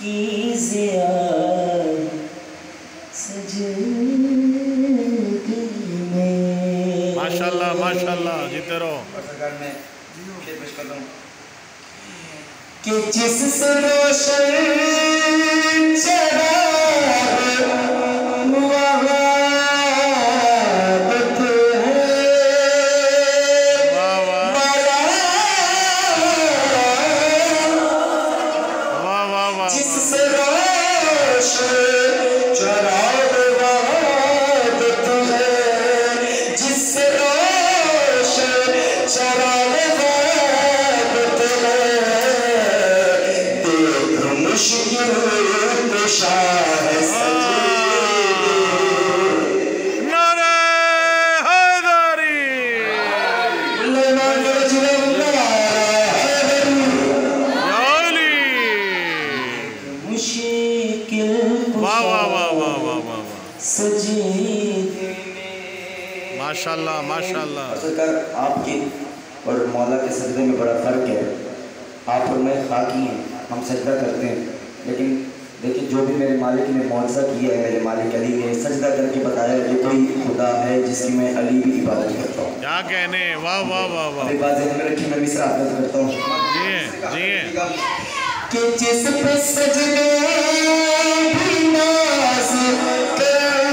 की ज़िया सजदगी में। माशाल्लाह माशाल्लाह, जीते रहो। सरकार मैं पेश कर दूं कि जिससे रोशन चराग वहाबत है। वाह वाह वाह वाह वाह। जिससे रोशन चराग वहाबत है। जिससे रोशन चराग वहाबत है। देख मुश्किल कुशा है नारे हैदरी। मुश्किल वाह वाह वाह वाह वाह वाह वाह। सजीदे माशाल्लाह माशाल्लाह। और सरकार आपके और मौला के सजदे में बड़ा फ़र्क है। आप और मैं खाकी हैं, हम सजदा करते हैं, लेकिन देखिए जो भी मेरे मालिक ने मौज़ा किया है, मेरे मालिक अली ने सजदा करके बताया कि कोई खुदा है जिसकी मैं अली भी इबादत करता हूँ। क्या कहने, वाह वाह वाह वाह। अभी बात ध्यान में रखिए, मैं मिसरा आपको करता हूँ जी कि जिस पे सजदे भी नाज़ करते हैं।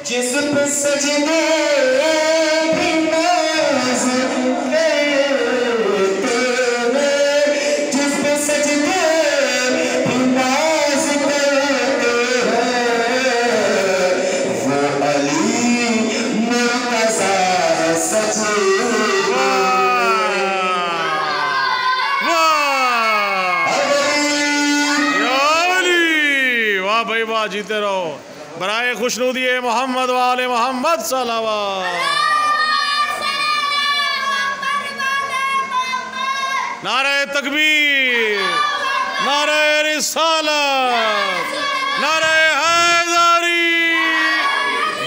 जिस पे सजदे भी नाज़ करते हैं। जिस पे सजदे भी नाज़ करते हैं। वो अली मुर्तज़ा है सजदे। वाह भाई वाह, जीते रहो। बराए खुशनुदी मोहम्मद वाले मोहम्मद सलावत। नारे तकबीर, नारे रिसालत, नारे हैदरी,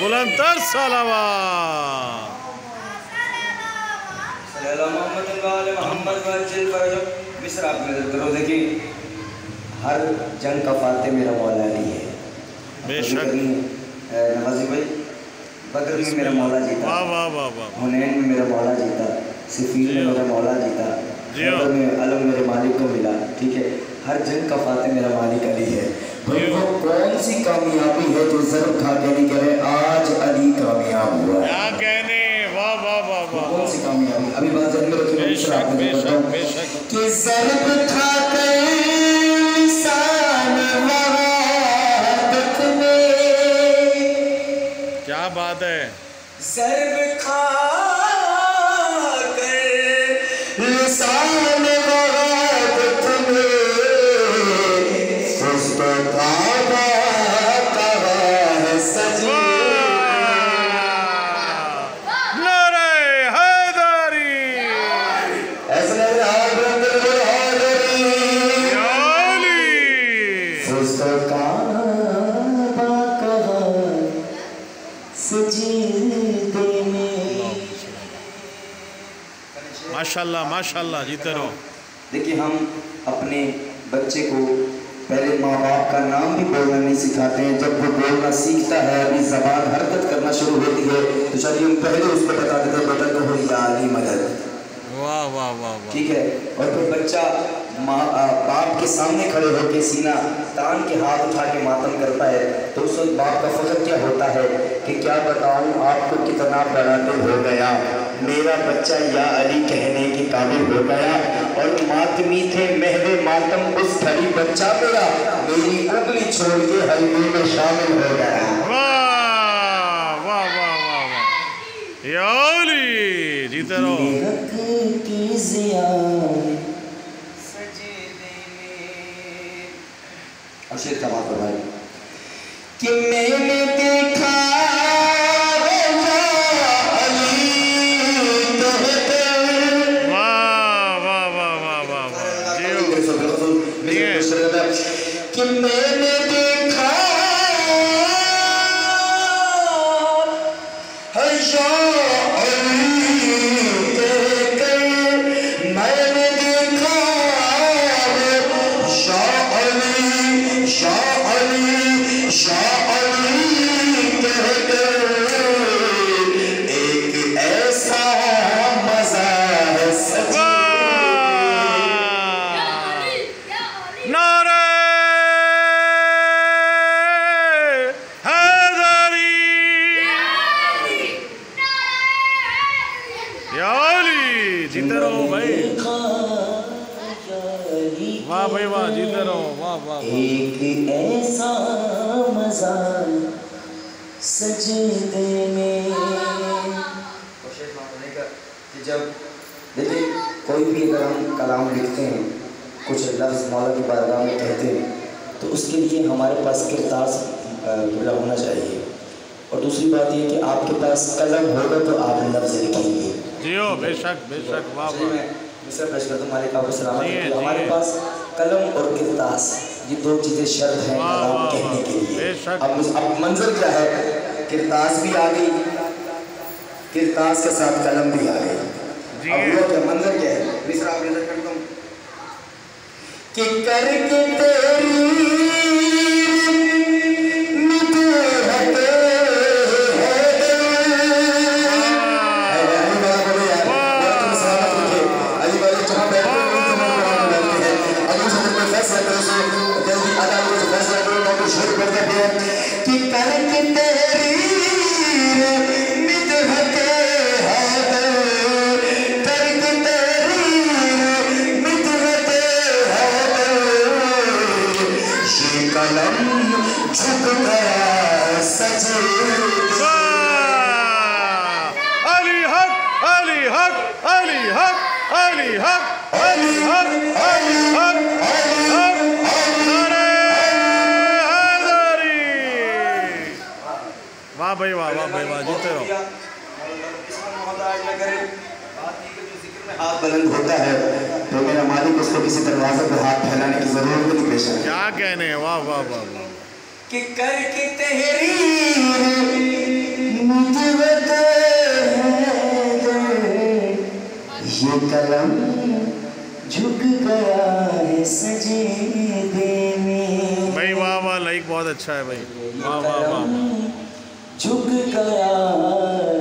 बुलंदतर सलावत। मिस्र आप नजर करो, देखिए हर जंग का फाते मेरा मौला अली है। बेशक नवाजी भाई, बदर में मेरा मौला जीता, वाह वाह वाह वाह। हुनैन में मेरा मौला जीता, सिफीन में मेरा मौला जीता, बदर में अलम मेरे मालिक को मिला। ठीक है, हर जंग का फाते मेरा मालिक अली है। भाई वो कौन सी कामयाबी है जो ज़र्ब खा के नहीं करे आज अली कामयाब हुआ है? क्या कहने, वाह वाह वाह वाह। कौन सी कामयाबी? अभी बात ध्यान में रखिए, बेशक बेशक बेशक। कि ज़र्ब खाकर लिसान वहाबत में। क्या बात है। ज़र्ब खाकर लिसान वहाबत में। सुस्त काबा कहा है सजदे। नारे हैदरी। ऐसा लग रहा है सुस्त काबा कहा सजदे में। माशाल्लाह माशाल्लाह, जीते रहो। देखिए हम अपने बच्चे को पहले माँ बाप का नाम भी बोलना नहीं सिखाते हैं। जब वो बोलना सीखता है, अभी ज़बान हरकत करना शुरू होती है, तो चलिए हम पहले उसको बता देते हैं बेटा को या अली मदद। वाह वाह वाह वाह। ठीक है, और फिर बच्चा बाप के सामने खड़े होकर सीना तान के हाथ उठा के मातम करता है, तो उस वक्त बाप का फख्र क्या होता है कि क्या बताऊं आपको कितना बड़ा दिल हो गया, मेरा बच्चा या अली कहने के काबिल हो गया। और मातमी थे महवे मातम उस घड़ी बच्चा मेरा मेरी उंगली छोड़ के हलवे में शामिल हो गया। वाह वाह वाह वाह वाह। या अली, जीते रहो। हक की ज़िया और शेर का बात भाई कि मैंने देखा कि मैंने देखा है या अली कहकर, मैंने जीते रहो भाई। वाह भाई वाह, जीते रहो। वाह वाह। एक ऐसा मजा सजदे में। कि जब देखिए कोई भी अगर हम कलाम लिखते हैं, कुछ लफ्ज़ मौला की बारगाह में कहते हैं, तो उसके लिए हमारे पास किरदार पूरा होना चाहिए। और दूसरी बात ये कि आपके पास कलम होगा तो आप लफ्ज़ लिखेंगे। जियो, बेशक बेशक। वाह वाह। दूसरा प्रश्न करता हूँ मालिक आपको सलामत है कि हमारे पास कलम और किरदास ये दो चीज़ें शर्त हैं कलाम कहने के लिए। अब मंजर क्या है, किरदास भी आ गई, किरदास के साथ कलम भी आ गई। अब वो क्या मंजर क्या है, मिसरा आप नजर करता हूँ कि करके तेरी वाह भाई वाह, वाह भाई वाह, जीते रहो। हाथ बुलंद होता है तो मेरा मालिक उसको किसी दरवाजे पर हाथ फैलाने की जरूरत नहीं पेश है। क्या कहने हैं। वाह वाह वाह। कि करके तेरी ये कलम झुक गया है सजदे में। भाई वाह वाह, लाइक बहुत अच्छा है भाई। वाह वाह वाह। झुक गया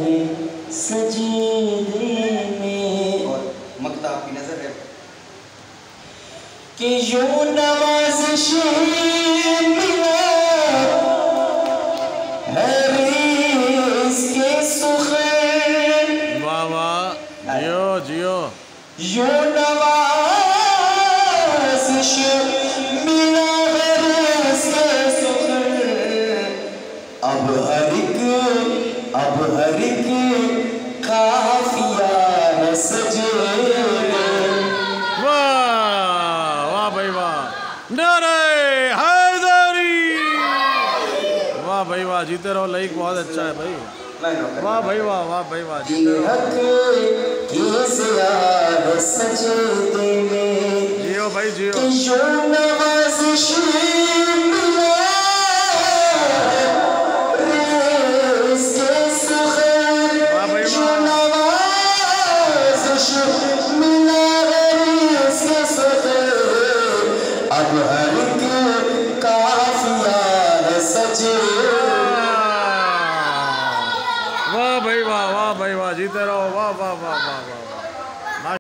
है सजदे में। और मक्ता आपकी नजर है कि यूं नवाज़िशें मिला है रिज़्क़े सुख़र। वाह वाह, जियो जियो। यूं नवाज़िशें मिला है रिज़्क़े सुख़र। अब हर एक काफ़िया है सजदे। वाह भाई वाह, नारे हैदरी। वाह भाई वाह, जीते रहो। लाइक बहुत अच्छा है भाई। वाह भाई वाह, वाह भाई वाह, जीते रहो। जियो भाई जियो। जीते रहो। वाह वाह वाह वाह।